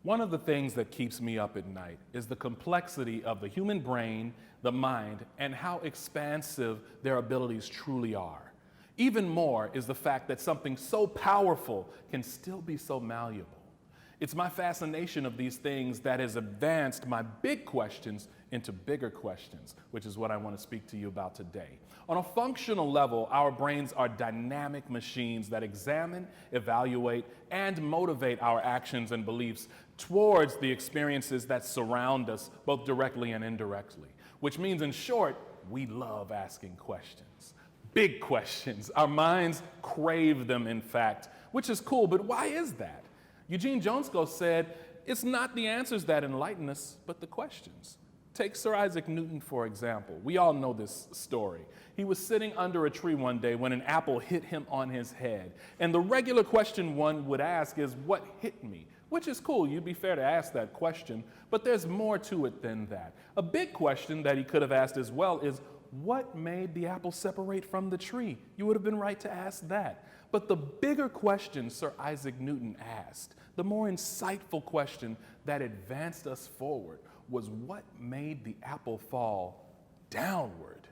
One of the things that keeps me up at night is the complexity of the human brain, the mind, and how expansive their abilities truly are. Even more is the fact that something so powerful can still be so malleable. It's my fascination of these things that has advanced my big questions into bigger questions, which is what I want to speak to you about today. On a functional level, our brains are dynamic machines that examine, evaluate, and motivate our actions and beliefs towards the experiences that surround us, both directly and indirectly. Which means, in short, we love asking questions. Big questions. Our minds crave them, in fact, which is cool, but why is that? Eugene Jonesco said, "It's not the answers that enlighten us, but the questions." Take Sir Isaac Newton, for example. We all know this story. He was sitting under a tree one day when an apple hit him on his head. And the regular question one would ask is, "What hit me?" Which is cool, you'd be fair to ask that question, but there's more to it than that. A big question that he could have asked as well is, what made the apple separate from the tree? You would have been right to ask that. But the bigger question Sir Isaac Newton asked, the more insightful question that advanced us forward, was what made the apple fall downward?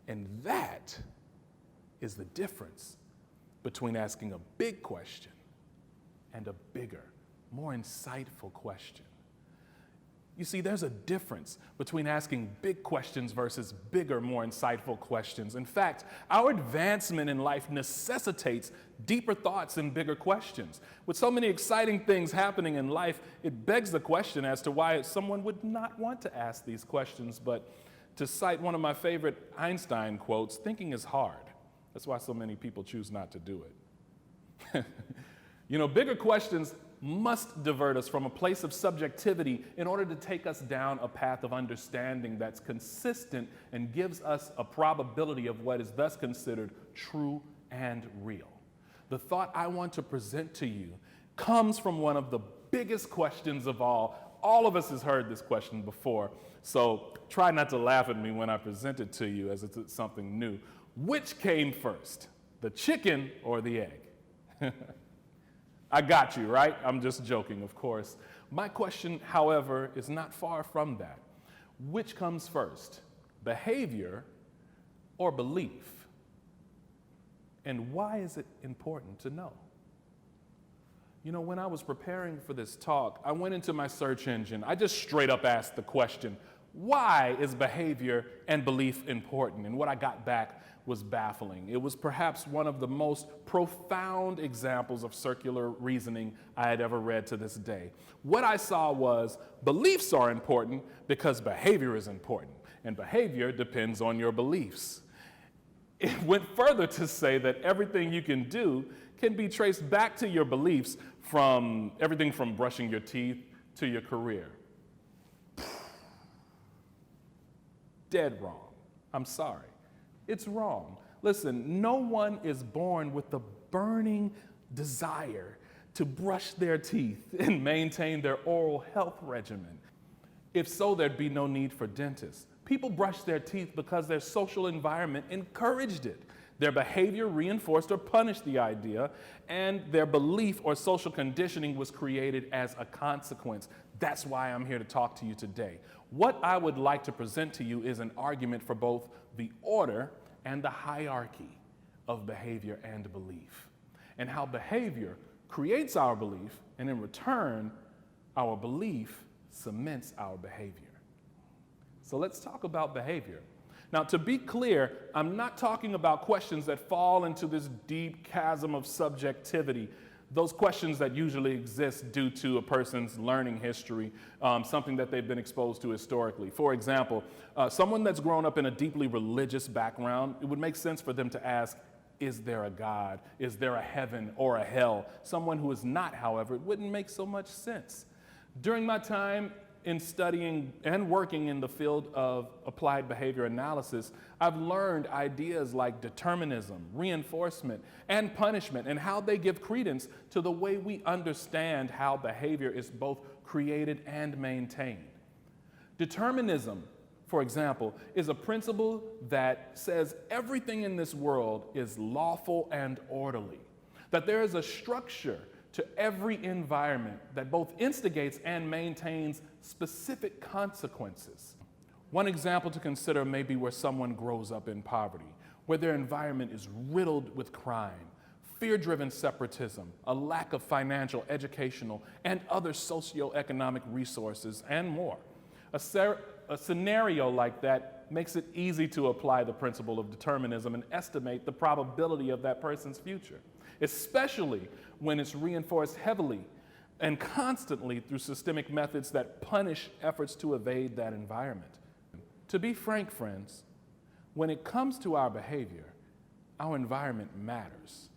And that is the difference between asking a big question and a bigger, more insightful question. You see, there's a difference between asking big questions versus bigger, more insightful questions. In fact, our advancement in life necessitates deeper thoughts and bigger questions. With so many exciting things happening in life, it begs the question as to why someone would not want to ask these questions. But to cite one of my favorite Einstein quotes, thinking is hard. That's why so many people choose not to do it. You know, bigger questions must divert us from a place of subjectivity in order to take us down a path of understanding that's consistent and gives us a probability of what is thus considered true and real. The thought I want to present to you comes from one of the biggest questions of all. All of us has heard this question before, so try not to laugh at me when I present it to you as it's something new. Which came first, the chicken or the egg? I got you, right? I'm just joking, of course. My question, however, is not far from that. Which comes first, behavior or belief? And why is it important to know? You know, when I was preparing for this talk, I went into my search engine. I just straight up asked the question, why is behavior and belief important? And what I got back was baffling. It was perhaps one of the most profound examples of circular reasoning I had ever read to this day. What I saw was beliefs are important because behavior is important, and behavior depends on your beliefs. It went further to say that everything you can do can be traced back to your beliefs, from everything from brushing your teeth to your career. Dead wrong. I'm sorry. It's wrong. Listen, no one is born with the burning desire to brush their teeth and maintain their oral health regimen. If so, there'd be no need for dentists. People brush their teeth because their social environment encouraged it. Their behavior reinforced or punished the idea, and their belief or social conditioning was created as a consequence. That's why I'm here to talk to you today. What I would like to present to you is an argument for both the order and the hierarchy of behavior and belief, and how behavior creates our belief, and in return, our belief cements our behavior. So let's talk about behavior. Now, to be clear, I'm not talking about questions that fall into this deep chasm of subjectivity, those questions that usually exist due to a person's learning history, something that they've been exposed to historically. For example, someone that's grown up in a deeply religious background, it would make sense for them to ask, is there a God? Is there a heaven or a hell? Someone who is not, however, it wouldn't make so much sense. During my time in studying and working in the field of applied behavior analysis, I've learned ideas like determinism, reinforcement, and punishment, and how they give credence to the way we understand how behavior is both created and maintained. Determinism, for example, is a principle that says everything in this world is lawful and orderly, that there is a structure to every environment that both instigates and maintains specific consequences. One example to consider may be where someone grows up in poverty, where their environment is riddled with crime, fear-driven separatism, a lack of financial, educational, and other socioeconomic resources, and more. A scenario like that makes it easy to apply the principle of determinism and estimate the probability of that person's future, especially when it's reinforced heavily and constantly through systemic methods that punish efforts to evade that environment. To be frank, friends, when it comes to our behavior, our environment matters.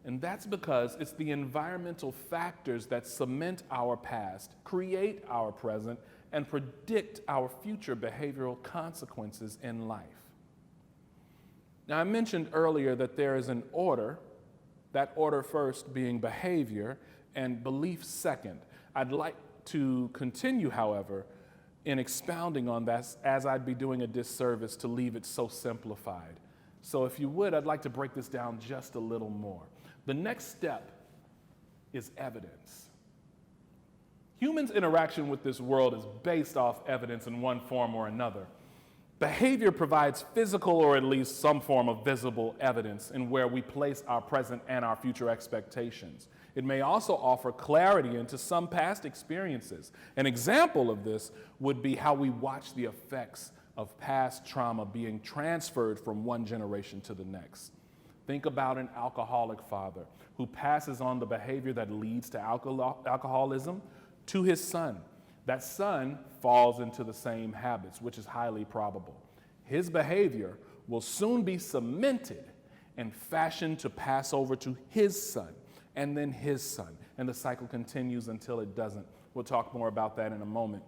And that's because it's the environmental factors that cement our past, create our present, and predict our future behavioral consequences in life. Now, I mentioned earlier that there is an order, that order first being behavior and belief second. I'd like to continue, however, in expounding on that, as I'd be doing a disservice to leave it so simplified. So if you would, I'd like to break this down just a little more. The next step is evidence. Humans' interaction with this world is based off evidence in one form or another. Behavior provides physical or at least some form of visible evidence in where we place our present and our future expectations. It may also offer clarity into some past experiences. An example of this would be how we watch the effects of past trauma being transferred from one generation to the next. Think about an alcoholic father who passes on the behavior that leads to alcoholism to his son. That son falls into the same habits, which is highly probable. His behavior will soon be cemented and fashioned to pass over to his son, and then his son, and the cycle continues until it doesn't. We'll talk more about that in a moment.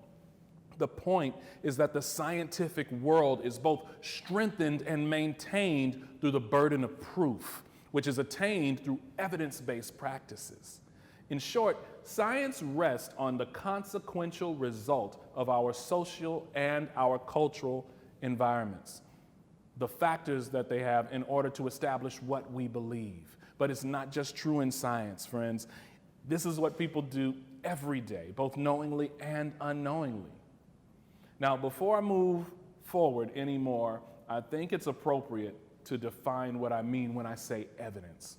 The point is that the scientific world is both strengthened and maintained through the burden of proof, which is attained through evidence-based practices. In short, science rests on the consequential result of our social and our cultural environments, the factors that they have in order to establish what we believe. But it's not just true in science, friends. This is what people do every day, both knowingly and unknowingly. Now, before I move forward anymore, I think it's appropriate to define what I mean when I say evidence.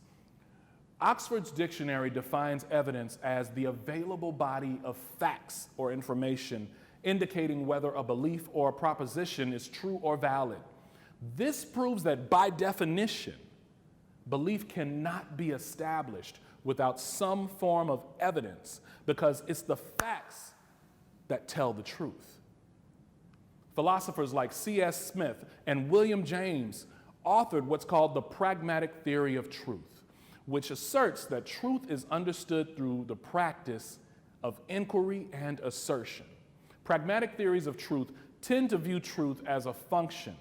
Oxford's dictionary defines evidence as the available body of facts or information indicating whether a belief or a proposition is true or valid. This proves that by definition, belief cannot be established without some form of evidence because it's the facts that tell the truth. Philosophers like C.S. Smith and William James authored what's called the pragmatic theory of truth, which asserts that truth is understood through the practice of inquiry and assertion. Pragmatic theories of truth tend to view truth as a function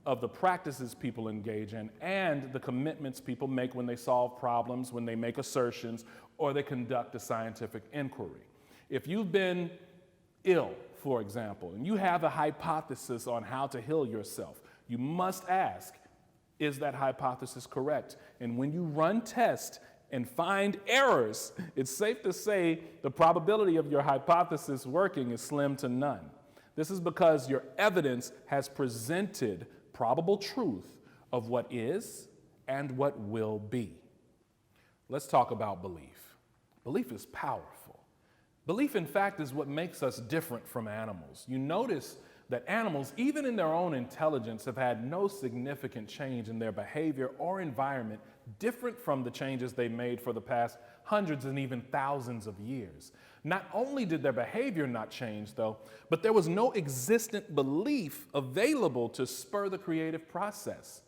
of the practices people engage in and the commitments people make when they solve problems, when they make assertions, or they conduct a scientific inquiry. If you've been ill, for example, and you have a hypothesis on how to heal yourself, you must ask, is that hypothesis correct? And when you run tests and find errors, it's safe to say the probability of your hypothesis working is slim to none. This is because your evidence has presented probable truth of what is and what will be. Let's talk about belief. Belief is powerful. Belief, in fact, is what makes us different from animals. You notice that animals, even in their own intelligence, have had no significant change in their behavior or environment different from the changes they made for the past hundreds and even thousands of years. Not only did their behavior not change, though, but there was no existent belief available to spur the creative process.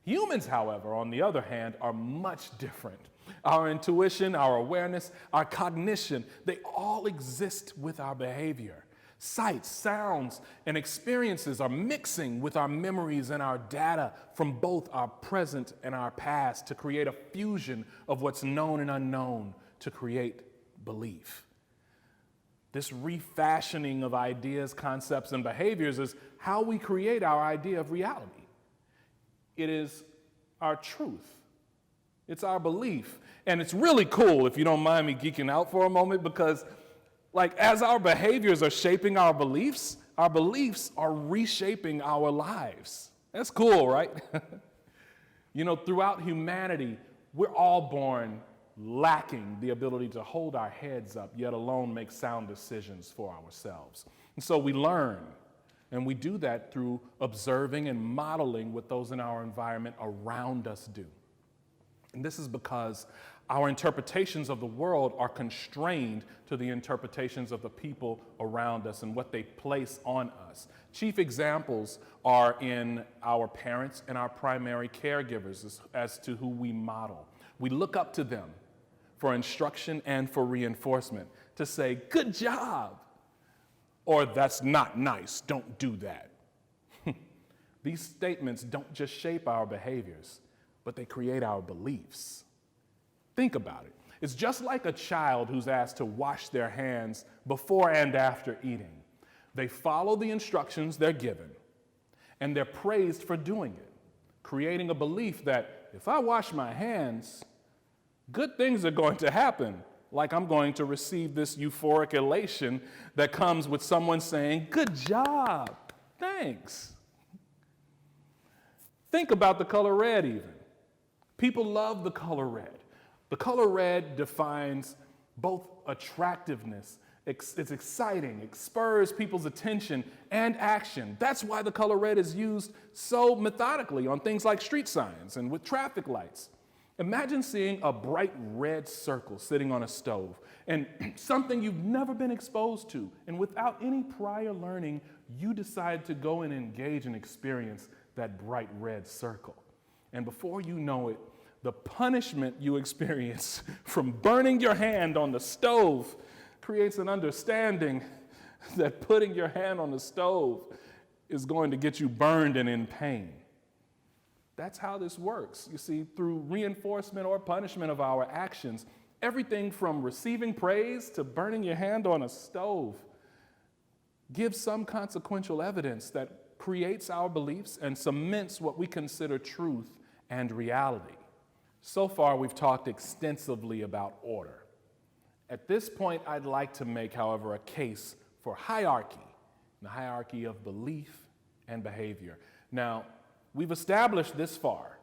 Humans, however, on the other hand, are much different. Our intuition, our awareness, our cognition, they all exist with our behavior. Sights, sounds, and experiences are mixing with our memories and our data from both our present and our past to create a fusion of what's known and unknown to create belief. This refashioning of ideas, concepts, and behaviors is how we create our idea of reality. It is our truth. It's our belief. And it's really cool, if you don't mind me geeking out for a moment, because like as our behaviors are shaping our beliefs are reshaping our lives. That's cool, right? You know, throughout humanity, we're all born lacking the ability to hold our heads up, yet alone make sound decisions for ourselves. And so we learn, and we do that through observing and modeling what those in our environment around us do. And this is because our interpretations of the world are constrained to the interpretations of the people around us and what they place on us. Chief examples are in our parents and our primary caregivers as to who we model. We look up to them for instruction and for reinforcement, to say, good job, or that's not nice, don't do that. These statements don't just shape our behaviors, but they create our beliefs. Think about it. It's just like a child who's asked to wash their hands before and after eating. They follow the instructions they're given, and they're praised for doing it, creating a belief that if I wash my hands, good things are going to happen, like I'm going to receive this euphoric elation that comes with someone saying, good job, thanks. Think about the color red even. People love the color red. The color red defines both attractiveness, it's exciting, it spurs people's attention and action. That's why the color red is used so methodically on things like street signs and with traffic lights. Imagine seeing a bright red circle sitting on a stove and something you've never been exposed to, and without any prior learning, you decide to go and engage and experience that bright red circle. And before you know it, the punishment you experience from burning your hand on the stove creates an understanding that putting your hand on the stove is going to get you burned and in pain. That's how this works. You see, through reinforcement or punishment of our actions, everything from receiving praise to burning your hand on a stove gives some consequential evidence that creates our beliefs and cements what we consider truth and reality. So far, we've talked extensively about order. At this point, I'd like to make, however, a case for hierarchy, the hierarchy of belief and behavior. Now, we've established this far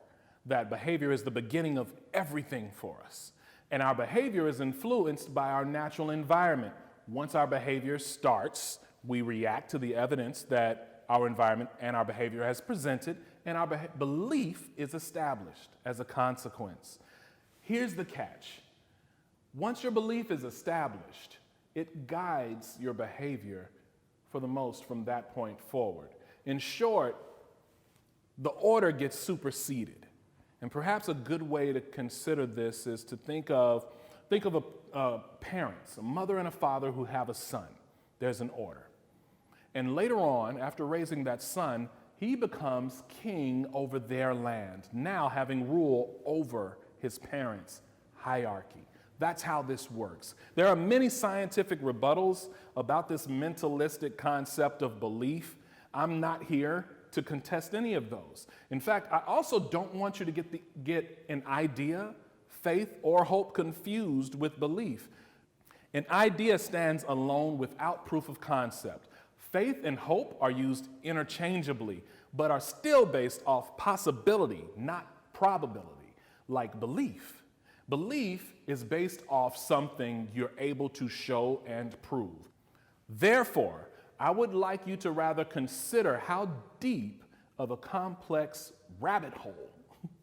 that behavior is the beginning of everything for us, and our behavior is influenced by our natural environment. Once our behavior starts, we react to the evidence that our environment and our behavior has presented, and our belief is established as a consequence. Here's the catch. Once your belief is established, it guides your behavior for the most from that point forward. In short, the order gets superseded. And perhaps a good way to consider this is to think of parents, a mother and a father who have a son. There's an order. And later on, after raising that son, he becomes king over their land, now having rule over his parents' hierarchy. That's how this works. There are many scientific rebuttals about this mentalistic concept of belief. I'm not here to contest any of those. In fact, I also don't want you to get an idea, faith, or hope confused with belief. An idea stands alone without proof of concept. Faith and hope are used interchangeably, but are still based off possibility, not probability, like belief. Belief is based off something you're able to show and prove. Therefore, I would like you to rather consider how deep of a complex rabbit hole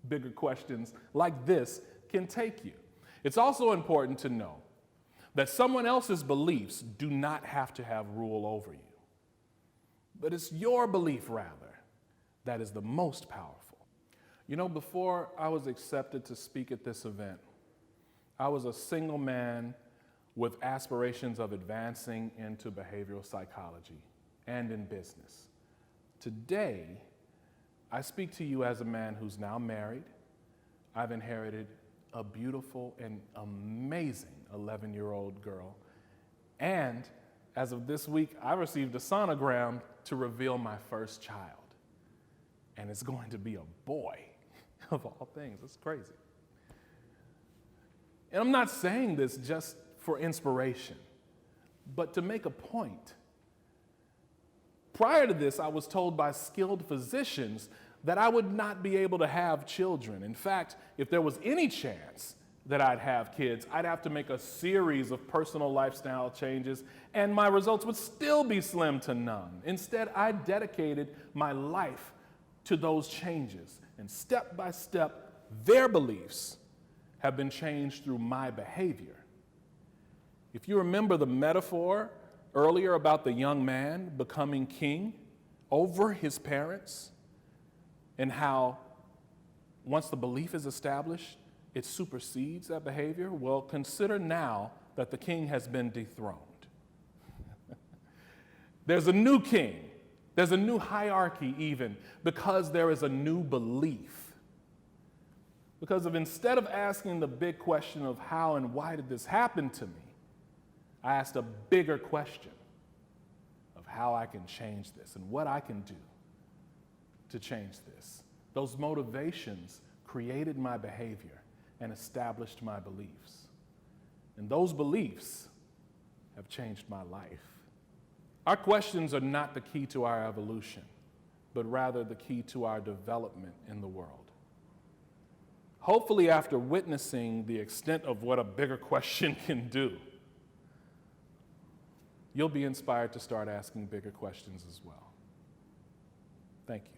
bigger questions like this can take you. It's also important to know that someone else's beliefs do not have to have rule over you. But it's your belief, rather, that is the most powerful. You know, before I was accepted to speak at this event, I was a single man with aspirations of advancing into behavioral psychology and in business. Today, I speak to you as a man who's now married. I've inherited a beautiful and amazing 11-year-old girl. And as of this week, I received a sonogram to reveal my first child. And it's going to be a boy, of all things. It's crazy. And I'm not saying this just for inspiration, but to make a point. Prior to this, I was told by skilled physicians that I would not be able to have children. In fact, if there was any chance that I'd have kids, I'd have to make a series of personal lifestyle changes, and my results would still be slim to none. Instead, I dedicated my life to those changes, and step by step, their beliefs have been changed through my behavior. If you remember the metaphor earlier about the young man becoming king over his parents, and how once the belief is established, it supersedes that behavior, well, consider now that the king has been dethroned. There's a new king. There's a new hierarchy even, because there is a new belief. Because instead of asking the big question of how and why did this happen to me, I asked a bigger question of how I can change this and what I can do to change this. Those motivations created my behavior and established my beliefs. And those beliefs have changed my life. Our questions are not the key to our evolution, but rather the key to our development in the world. Hopefully, after witnessing the extent of what a bigger question can do, you'll be inspired to start asking bigger questions as well. Thank you.